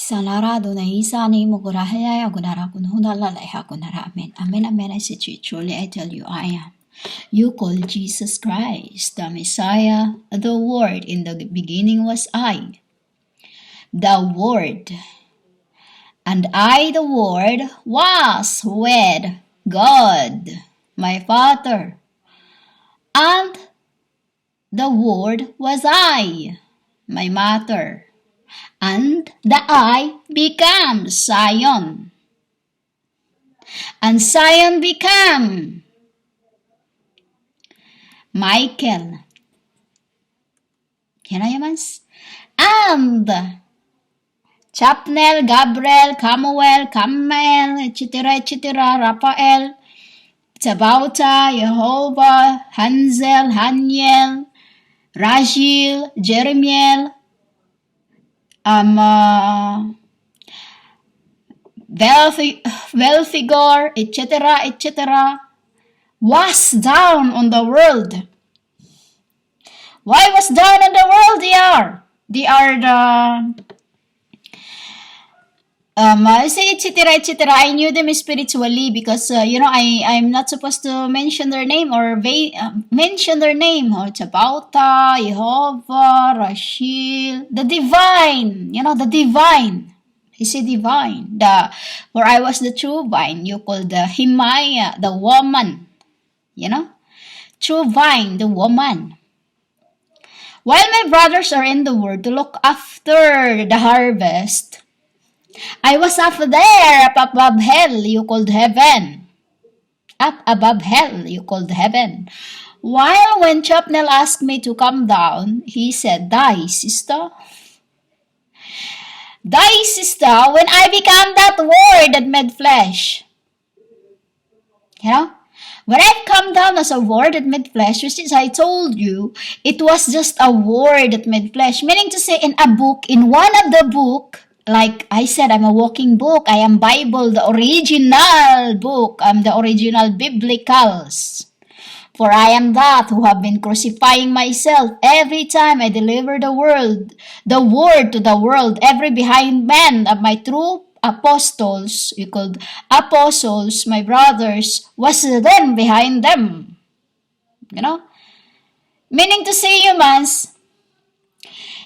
Sanara Adonai Isani Mugurahaya Gunara Gunhunala Gunara Amen. Amen, amen. I say to you, truly I tell you, I am. You call Jesus Christ, the Messiah, the Word. In the beginning was I, the Word. And I, the Word, was with God, my Father. And the Word was I, my Mother. And the I became Zion. And Zion became Michael. Mas? And Chapnel, Gabriel, Camuel, Camel, etc., Raphael, Tabauta, Jehovah, Hansel, Haniel, Rachel, Jeremiel, Belfigor, etc., was down on the world. Why was down on the world? They are the I say etc. I knew them spiritually because I'm not supposed to mention their name or mention their name. Chabauta, Jehovah, Rachel, the divine. The divine. He said divine. For I was the true vine. You call the Himaya, the woman. True vine, the woman. While my brothers are in the world to look after the harvest, I was up there, up above hell, you called heaven. Up above hell, you called heaven. While when Chapnel asked me to come down, he said, Die, sister. Die, sister, when I become that word that made flesh. When I come down as a word that made flesh, which is I told you, it was just a word that made flesh. Meaning to say in a book, in one of the book, like I said, I'm a walking book. I am Bible, the original book. I'm the original biblicals. For I am that who have been crucifying myself every time I deliver the word to the world. Every behind man of my true apostles, you called apostles, my brothers, was them behind them. Meaning to say, humans,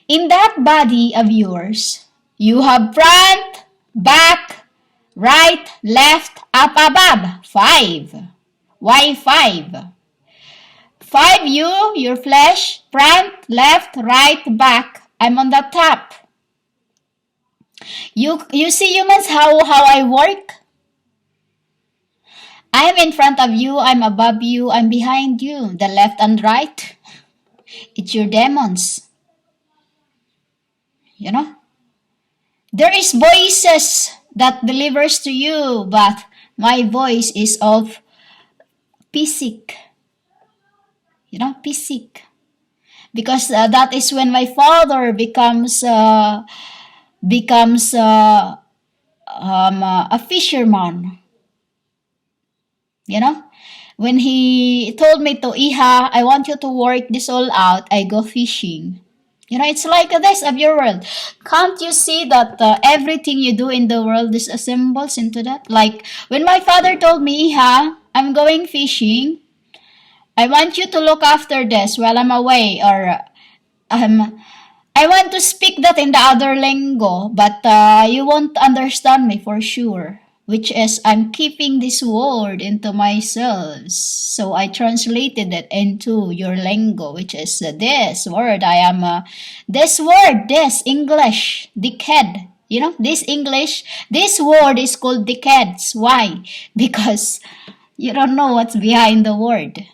in that body of yours, you have front, back, right, left, up, above. 5. Why 5? 5 you, your flesh, front, left, right, back. I'm on the top. You see, humans, how I work? I'm in front of you, I'm above you, I'm behind you. The left and right, it's your demons. There is voices that delivers to you, but my voice is of physic. Physic. Because that is when my father becomes a fisherman. When he told me to, Iha, I want you to work this all out, I go fishing. It's like this of your world. Can't you see that everything you do in the world disassembles into that? Like when my father told me, Iha, I'm going fishing. I want you to look after this while I'm away. Or I want to speak that in the other lingo, but you won't understand me for sure. Which is, I'm keeping this word into myself. So I translated it into your lingo, which is this word. I am this word, this English, dickhead. This English, this word is called dickheads. Why? Because you don't know what's behind the word.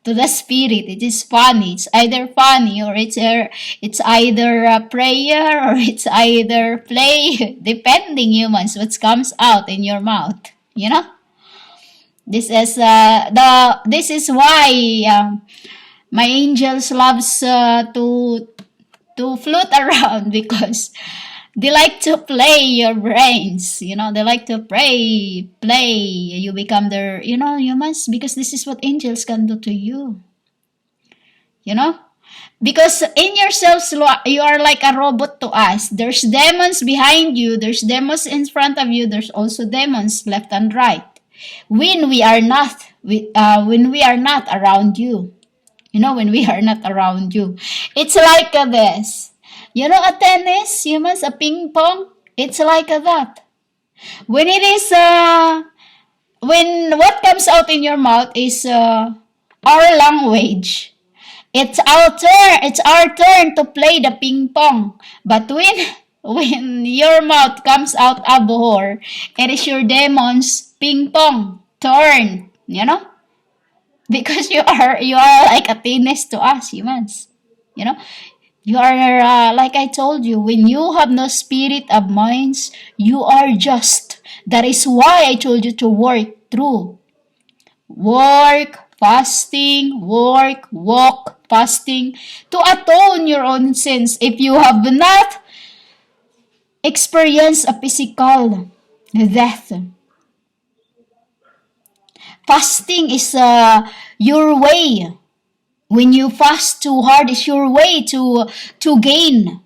To the spirit, it is funny. It's either funny or it's either a prayer or it's either play, depending, humans, what comes out in your mouth. This is this is why my angels loves to float around, because they like to play your brains. They like to play. You become their, humans, because this is what angels can do to you. Because in yourselves, you are like a robot to us. There's demons behind you, there's demons in front of you, there's also demons left and right. When we are not, when we are not around you, when we are not around you, it's like this. A tennis, humans, a ping pong. It's like that. When it is, when what comes out in your mouth is our language. It's our turn to play the ping pong. But when your mouth comes out abhor, it is your demon's ping pong turn, because you are like a tennis to us humans. You know, you are like I told you, when you have no spirit of minds, you are just. That is why I told you to work through. Work, fasting, work, walk, fasting, to atone your own sins if you have not experienced a physical death. Fasting is your way. When you fast too hard, it's your way to gain.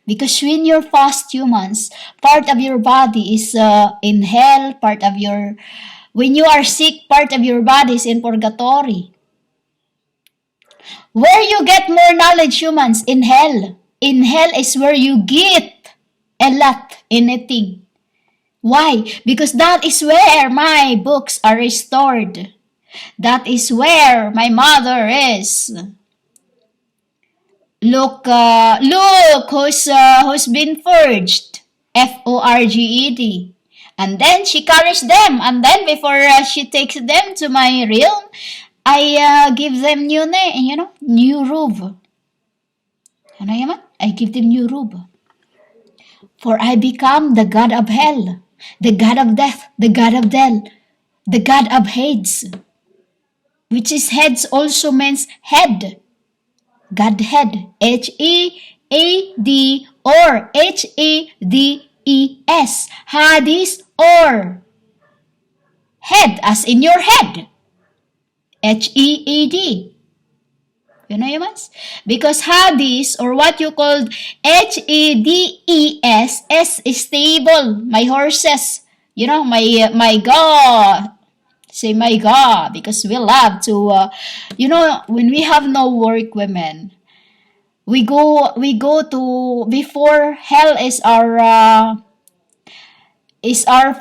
Because when you're fast, humans, part of your body is in hell, when you are sick, part of your body is in purgatory. Where you get more knowledge, humans? In hell. In hell is where you get a lot, anything. Why? Because that is where my books are restored. That is where my mother is. Look, who's been forged. Forged. And then she carries them. And then before she takes them to my realm, I give them new name, new robe. I give them new robe. For I become the god of hell, the god of death, the god of death, the god of heads. Which is heads also means head. Godhead. H-E-A-D or H-E-D-E-S. Hades or head as in your head. H-E-A-D. Humans? Because Hades or what you called H-E-D-E-S, S is stable. My horses. My God. Say, my God, because we love to, when we have no work, women, we go to, before hell is our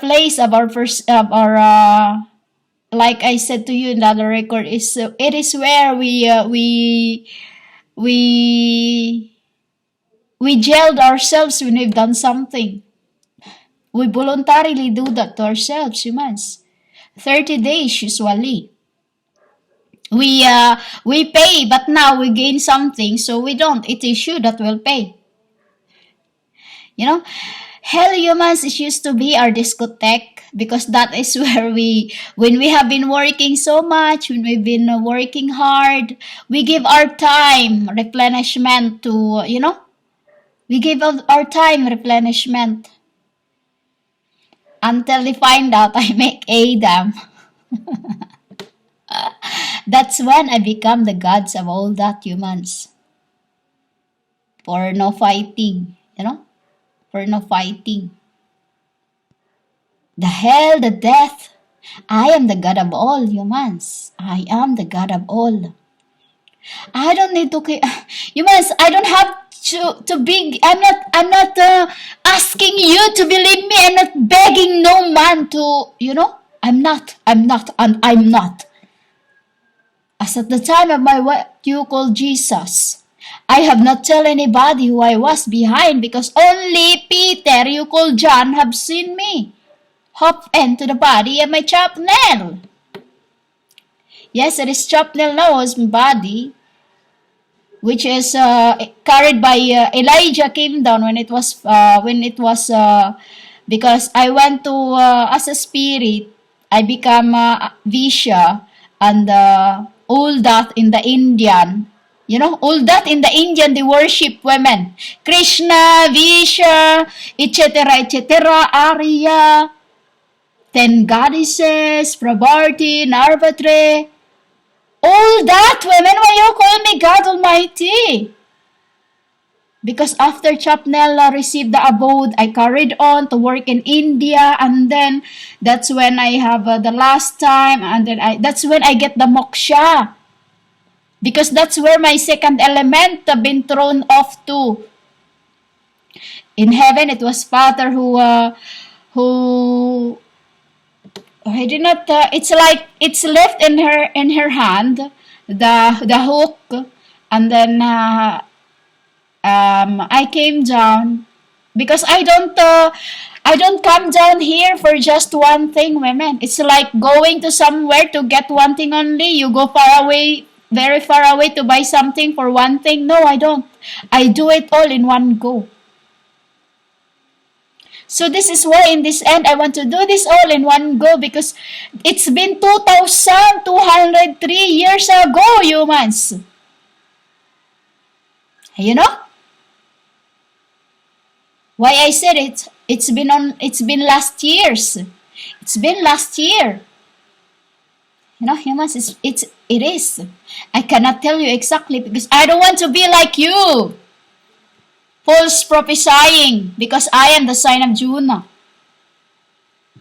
place of our first, of our, like I said to you in the other record, it is where we jailed ourselves when we've done something. We voluntarily do that to ourselves, humans. 30 days usually. We pay, but now we gain something, so we don't. It is you that will pay. Hell, humans, it used to be our discotheque, because that is where when we have been working so much, when we've been working hard, we give our time replenishment to, we give our time replenishment. Until they find out I make Adam. That's when I become the gods of all that, humans. For no fighting, For no fighting. The hell, the death. I am the god of all, humans. I am the god of all. I don't need to, humans, I don't have to be, I'm not asking you to believe me. I'm not begging no man to, I'm not. As at the time of my what you call Jesus, I have not tell anybody who I was behind, because only Peter, you call John, have seen me hop into the body of my chapnel. Yes, it is chapnel now as my body, which is carried by Elijah, came down when it was because I went to as a spirit, I become Visha, and all that in the Indian, all that in the Indian, they worship women, Krishna, Visha, etc., Arya, 10 goddesses, Pravarti, Narvatre. All that, women, why you call me God Almighty? Because after Chapnella received the abode, I carried on to work in India, and then that's when I have the last time, and then that's when I get the moksha. Because that's where my second element been thrown off to. In heaven, it was Father who I did not. It's like it's left in her hand, the hook, and then I came down because I don't come down here for just one thing, women. It's like going to somewhere to get one thing only. You go far away, very far away to buy something for one thing. No, I don't. I do it all in one go. So this is why in this end, I want to do this all in one go because it's been 2,203 years ago, humans. You know? Why I said it? It's been last years. It's been last year. You know, humans, it is. I cannot tell you exactly because I don't want to be like you. False prophesying because I am the sign of Juno.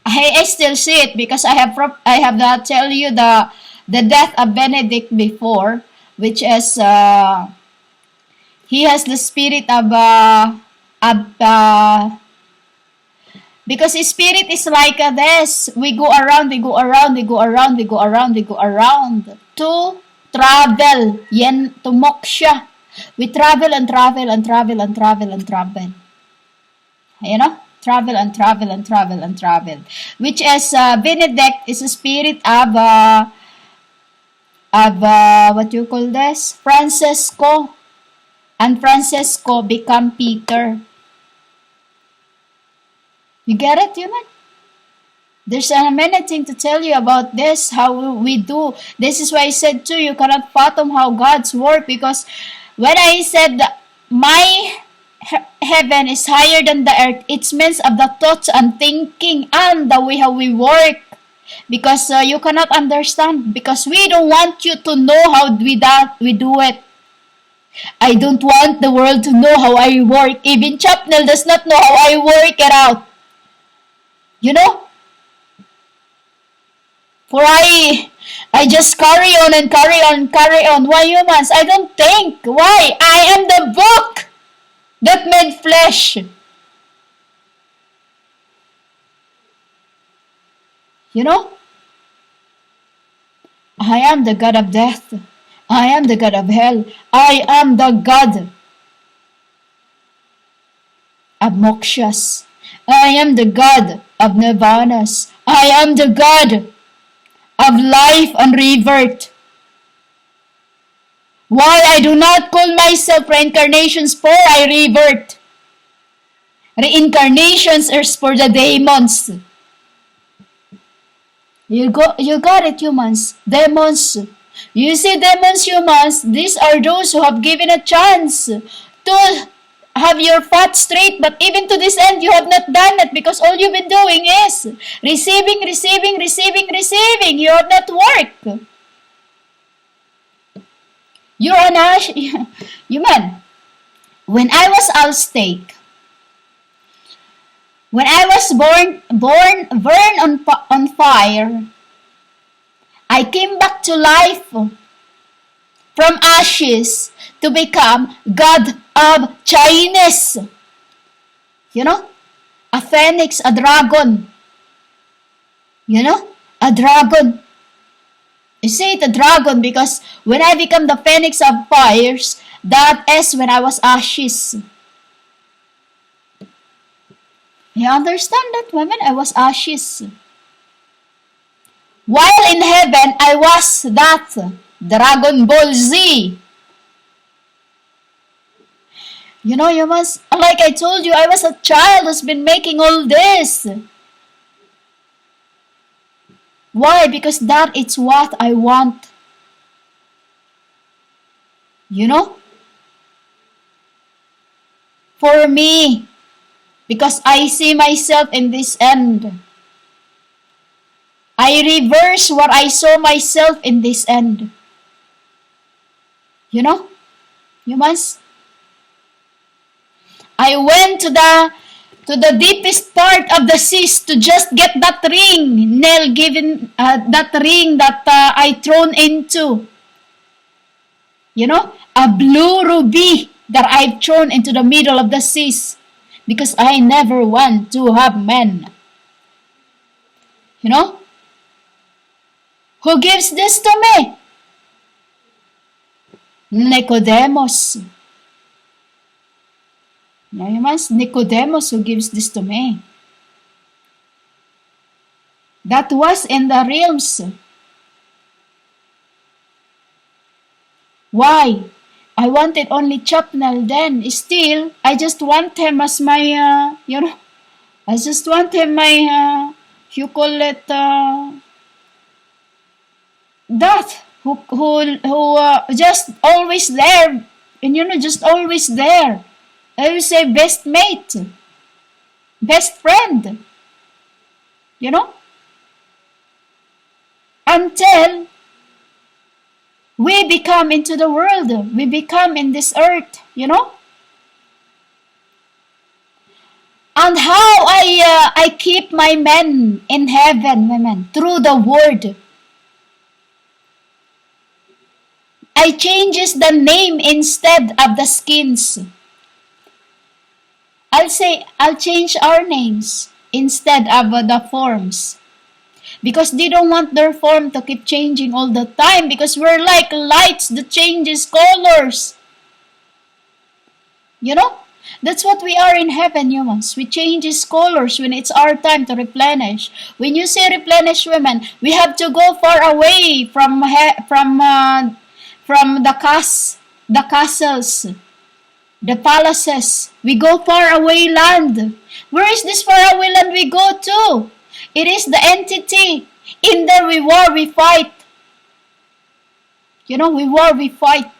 I still see it because I have tell you the death of Benedict before, which is he has the spirit of because his spirit is like this. We go around to travel, yen to moksha. We travel and travel. You know? Travel. Which is, Benedict is a spirit of what you call this? Francesco. And Francesco become Peter. You get it, human? There's many things to tell you about this, how we do. This is why I said too, you cannot fathom how God's work because when I said my heaven is higher than the earth, it means of the thoughts and thinking and the way how we work. Because you cannot understand. Because we don't want you to know how we do it. I don't want the world to know how I work. Even Chapnell does not know how I work it out. You know? For I just carry on. Why humans? I don't think. Why? I am the book that made flesh. You know? I am the God of death. I am the God of hell. I am the God of mokshas. I am the God of nirvanas. I am the God of life and revert. Why I do not call myself reincarnations, for I revert. Reincarnations is for the demons. You got it, humans. Demons. You see, demons, humans, these are those who have given a chance to have your path straight, but even to this end, you have not done it because all you've been doing is receiving. You have not worked. You're an human. When I was Aztec, when I was burned on fire, I came back to life from ashes to become God of Chinese. You know? A phoenix, a dragon. You know? A dragon. You say it a dragon because when I become the phoenix of fires, that is when I was ashes. You understand that, women? I was ashes. While in heaven, I was that Dragon Ball Z. You know, you must, like I told you, I was a child who's been making all this. Why? Because that is what I want. You know? For me. Because I see myself in this end. I reverse what I saw myself in this end. You know, humans. I went to the deepest part of the seas to just get that ring, Nell given that ring that I thrown into. You know, a blue ruby that I've thrown into the middle of the seas because I never want to have men. You know, who gives this to me? Nicodemus. No, humans, Nicodemus who gives this to me. That was in the realms. Why? I wanted only Chapnel then. Still, I just want him as my, I just want him my, you call it, that, who just always there. And just always there. I will say best mate. Best friend. You know? Until we become into the world. We become in this earth, And how I keep my men in heaven, women, through the word. I changes the name instead of the skins. I'll change our names instead of the forms. Because they don't want their form to keep changing all the time because we're like lights that changes colors. That's what we are in heaven, humans. We changes colors when it's our time to replenish. When you say replenish, women, we have to go far away from the castles, the palaces. We go far away land. Where is this far away land we go to? It is the entity. In there we war, we fight. We war, we fight.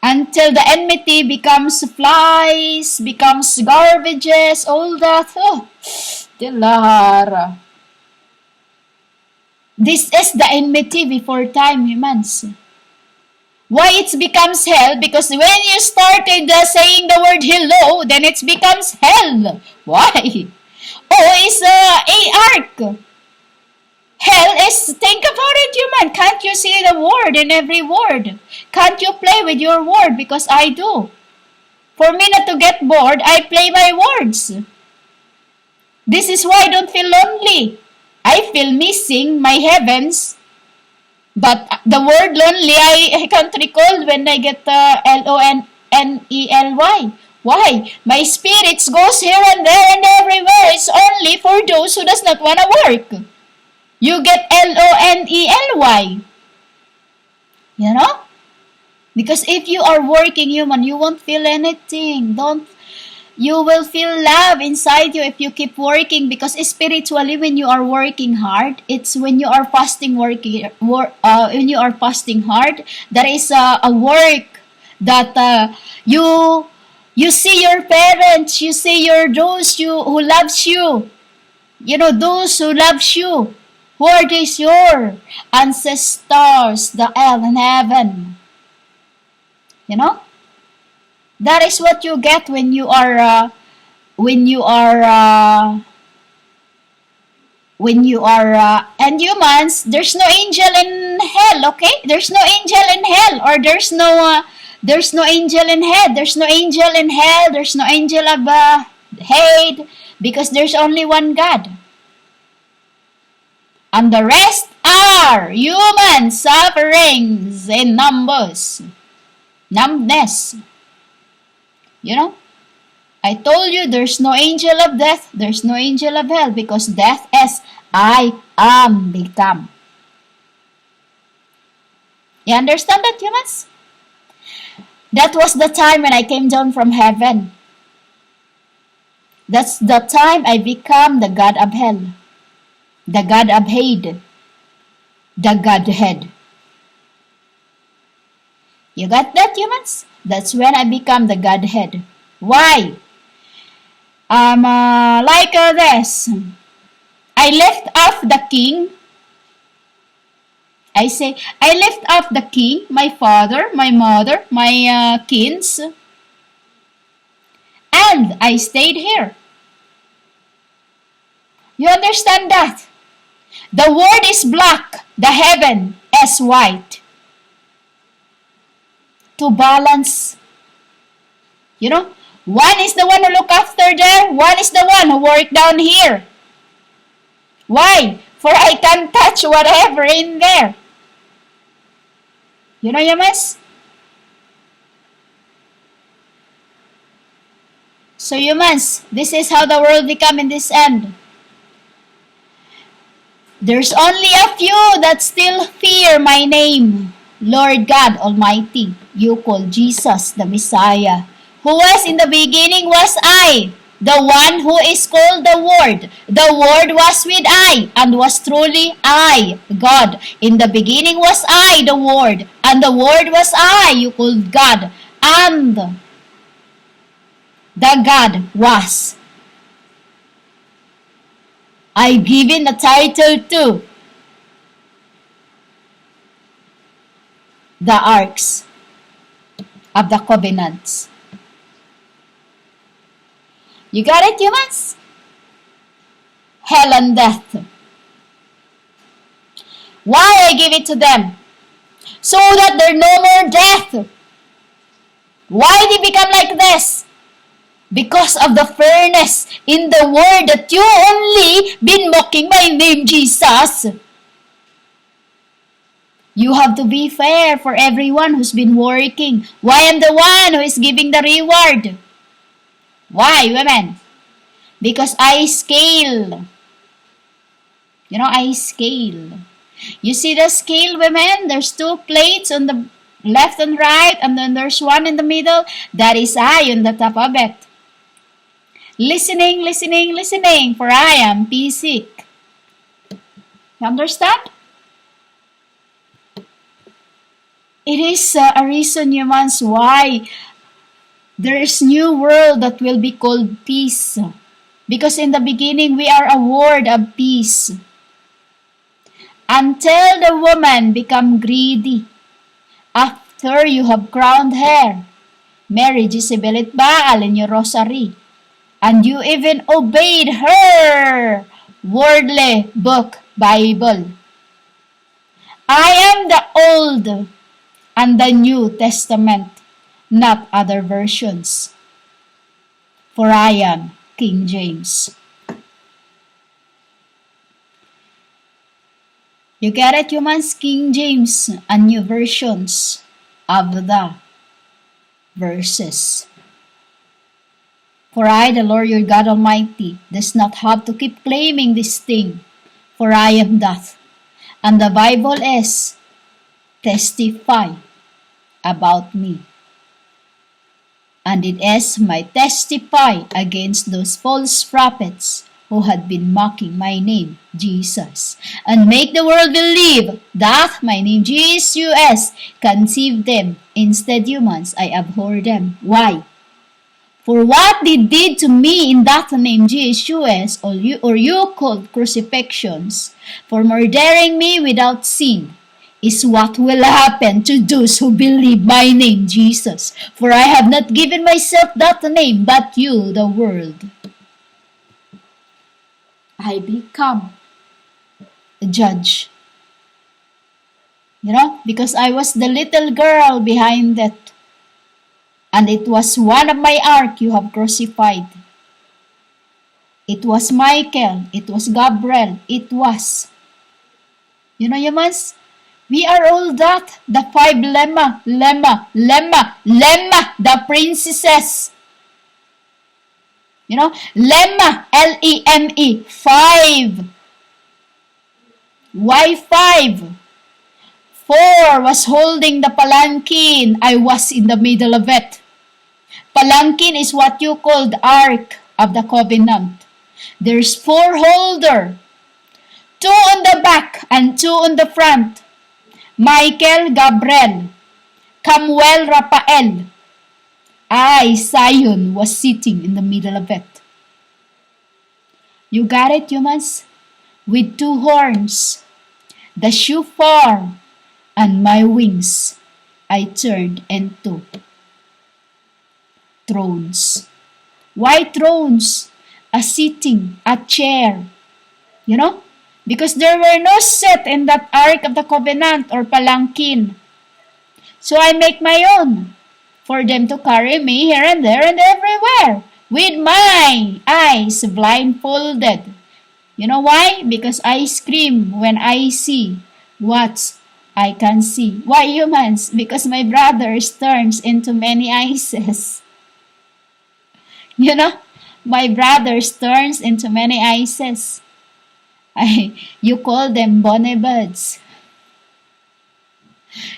Until the enmity becomes flies, becomes garbages, all that. Oh, Dilara. This is the enmity before time, humans. Why it becomes hell? Because when you started saying the word hello, then it becomes hell. Why? Oh, is a arc. Hell is, think about it, human. Can't you see the word in every word? Can't you play with your word? Because I do. For me not to get bored, I play my words. This is why I don't feel lonely. I feel missing my heavens. But the word lonely, I can't recall when I get L-O-N-N-E-L-Y. Why? My spirits goes here and there and everywhere. It's only for those who does not want to work. You get L-O-N-E-L-Y. Because if you are working, human, you won't feel anything. You will feel love inside you if you keep working. Because spiritually, when you are working hard, it's when you are fasting when you are fasting hard, there is a work that you see your parents, you see those who loves you. Those who loves you. Who are these? Your ancestors, the hell in heaven. That is what you get when you are and humans. There's no angel in hell, okay? There's no angel in hell, or there's no angel in hell. There's no angel in hell. There's no angel of hate, because there's only one God. And the rest are human sufferings in numbers. Numbness. I told you there's no angel of death, there's no angel of hell, because death is I am become. You understand that, humans? That was the time when I came down from heaven. That's the time I become the God of hell. The God of hate. The Godhead. You got that, humans? That's when I become the Godhead. Why? Like this. I left off the king. I say, I left out the king, my father, my mother, my kins, and I stayed here. You understand that? The word is black, the heaven is white. To balance, you know, one is the one who look after there, one is the one who work down here. Why? For I can touch whatever in there. You know, humans? So humans, this is how the world become in this end. There's only a few that still fear my name. Lord God Almighty, you call Jesus the Messiah. Who was in the beginning was I, the one who is called the Word. The Word was with I, and was truly I, God. In the beginning was I, the Word, and the Word was I, you called God, and the God was. I given a title to the arks of the covenants. You got it, humans? Hell and death. Why I give it to them? So that there no more death. Why they become like this? Because of the fairness in the word that you only been mocking my name, Jesus. You have to be fair for everyone who's been working. Why am the one who is giving the reward? Why, women? Because I scale. You know, I scale. You see the scale, women? There's two plates on the left and right, and then there's one in the middle. That is I on the top of it. Listening, listening, listening, for I am sick. You understand? It is a reason, humans, why there is new world that will be called peace. Because in the beginning, we are a word of peace. Until the woman become greedy. After you have crowned her, Mary Jezebel at Baal in your rosary. And you even obeyed her worldly book, Bible. I am the Old and the New Testament, not other versions. For I am King James. You get it, humans? King James and new versions of the verses. For I, the Lord your God Almighty, does not have to keep claiming this thing, for I am that. And the Bible is testify about me. And it is my testify against those false prophets who had been mocking my name, Jesus, and make the world believe that my name, Jesus, conceived them. Instead, humans, I abhor them. Why? For what they did to me in that name, Jesus, or you called crucifixions, for murdering me without sin, is what will happen to those who believe my name, Jesus. For I have not given myself that name, but you, the world. I become a judge. You know, because I was the little girl behind it. And it was one of my ark you have crucified. It was Michael. It was Gabriel. It was. You know, humans? We are all that. The five lemma, the princesses. You know, lemma, Leme, 5. Why 5? 4 was holding the palanquin. I was in the middle of it. Palanquin is what you call the Ark of the Covenant. There's 4 holder. 2 on the back and 2 on the front. Michael, Gabriel, Camuel, Raphael. I, Zion, was sitting in the middle of it. You got it, humans? With 2 horns. The shofar and my wings I turned into thrones. Why thrones? A sitting, a chair, you know? Because there were no set in that Ark of the Covenant or palangkin. So I make my own for them to carry me here and there and everywhere with my eyes blindfolded. You know why? Because I scream when I see what I can see. Why humans? Because my brothers turns into many ices. You know? My brothers turns into many ices. You call them bonnebuds.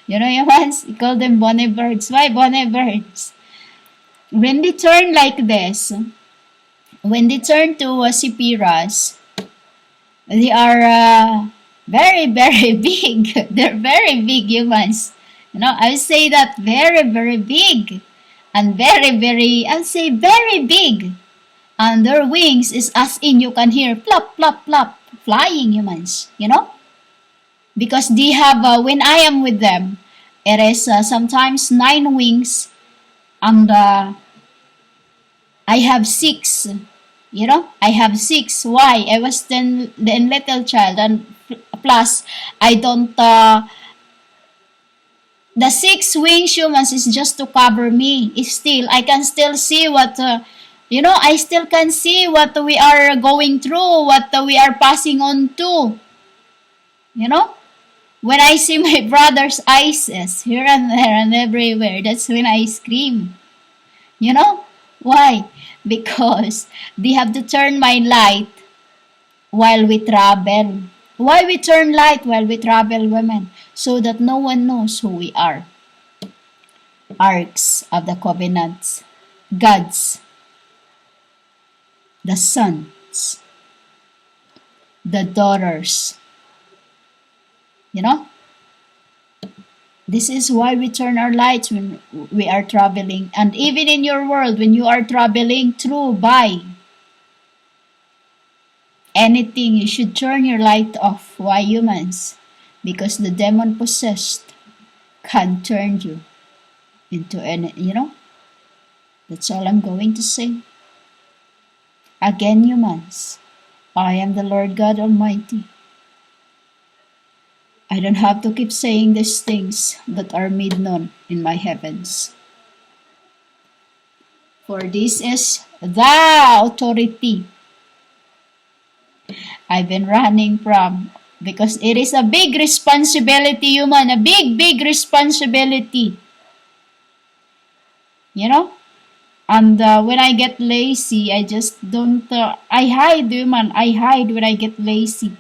You know, humans, you call them bonnebuds. Why bonnebuds? When they turn like this, when they turn to sipiras, they are very, very big. They're very big humans. You know, I say that very, very big. And very, very, I'll say very big. And their wings is as in you can hear plop, plop, plop, flying humans, you know? Because they have, when I am with them, it is sometimes 9 wings and I have 6. You know, I have 6. Why? I was then little child and plus I don't, the 6 wings humans is just to cover me. It's still, I can still see what, you know, I still can see what we are going through, what we are passing on to. You know? When I see my brother's eyes here and there and everywhere, that's when I scream. You know? Why? Because they have to turn my light while we travel. Why we turn light while we travel, women? So that no one knows who we are. Arks of the covenants. Gods. The sons. The daughters. You know? This is why we turn our lights when we are traveling. And even in your world, when you are traveling through, by anything, you should turn your light off. Why, humans? Because the demon possessed can turn you into any, you know? That's all I'm going to say. Again, humans, I am the Lord God Almighty. I don't have to keep saying these things that are made known in my heavens. For this is the authority I've been running from. Because it is a big responsibility, human. A big, big responsibility. You know? And when I get lazy, I just don't... I hide, human. I hide when I get lazy.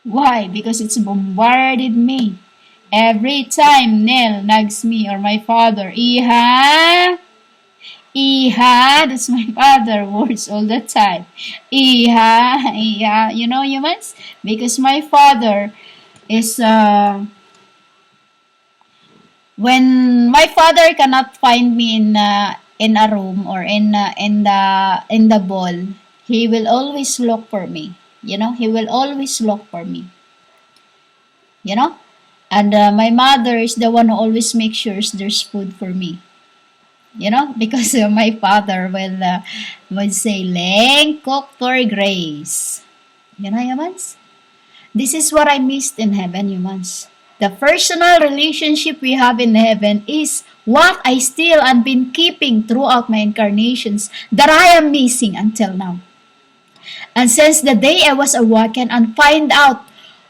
Why? Because it's bombarded me. Every time Nell nags me or my father, Iha, Iha, that's my father words all the time. Iha, Iha, you know, humans? Because my father is, when my father cannot find me in a room or in the ball, he will always look for me. You know, he will always look for me. You know? And my mother is the one who always makes sure there's food for me. You know? Because my father will say, Leng, cook for Grace. You know, humans? This is what I missed in heaven, humans. The personal relationship we have in heaven is what I still have been keeping throughout my incarnations that I am missing until now. And since the day I was awakened and find out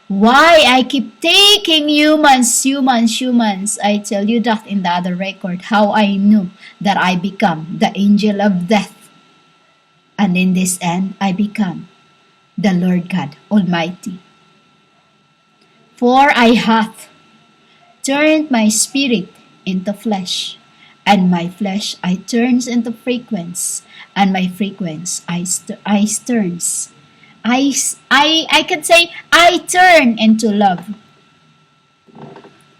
why I keep taking humans, I tell you that in the other record, how I knew that I become the angel of death. And in this end, I become the Lord God Almighty. For I hath turned my spirit into flesh, and my flesh I turns into frequency, and my frequency I turns. I can say I turn into love.